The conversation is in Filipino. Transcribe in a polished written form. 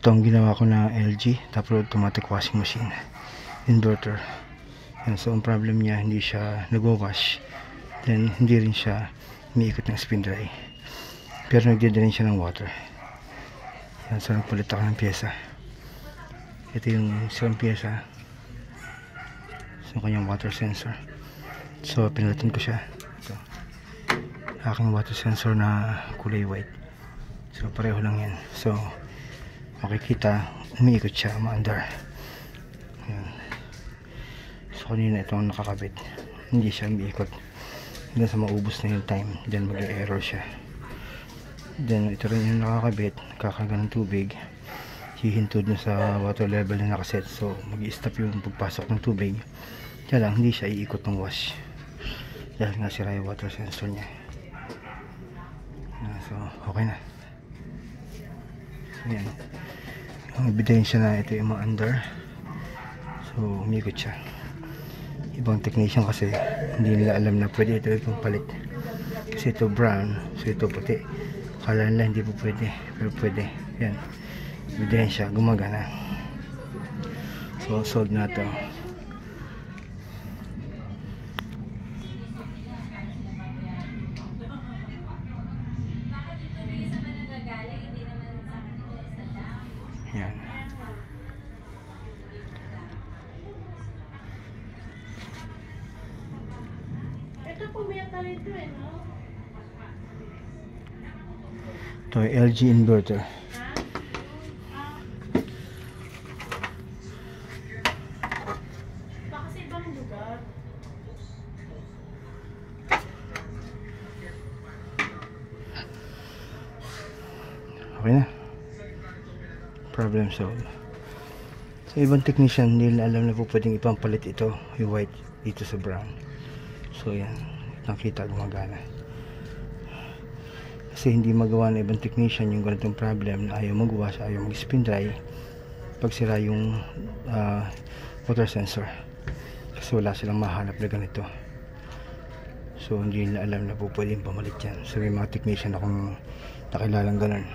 Ito ang ginawa ko na LG tapos automatic washing machine inverter. Yan, so ang problem niya, hindi siya nagwa-wash, then hindi rin siya umiikot ng spin dry, pero nagdidrain siya ng water. Yan, so nagpalit ako ng pyesa. Ito yung isang pyesa, so kanyang water sensor. So pinalitan ko siya. Ito aking water sensor na kulay white, so pareho lang yan. So makikita umiikot siya, umaandar. Yan. So kanina itong nakakabit, hindi siya umiikot hanggang sa maubos na yung time, then mag-error siya. Then ito rin yung nakakabit, kakaga ng tubig, hihintod na sa water level na nakaset, so mag-i-stop yung pagpasok ng tubig. Kaya lang hindi siya iikot ng wash dahil nga sira yung water sensor niya. So okay na. So yan, ang ebidensya na ito yung mga under, so umikot siya. Ibang technician kasi hindi nila alam na pwede ito itong palit, kasi ito brown, so ito puti. Kala nila hindi po pwede, pero pwede. Yan, ebidensya, gumagana. So solve na ito. Yan. Ito po metal ito no? Ito ay LG inverter. Baka sa ibang lugar. Okay na. Problem solved. Sa ibang technician, hindi na alam na po pwedeng ipampalit ito, yung white, dito sa brown. So yan, nakita gumagana. Kasi hindi magawa ng ibang technician yung ganitong problem na ayaw mag-wash, ayaw mag-spin dry pag sira yung water sensor, kasi wala silang mahanap na ganito. So hindi na alam na po pwedeng pamalit yan. So may mga technician akong nakilalang ganun.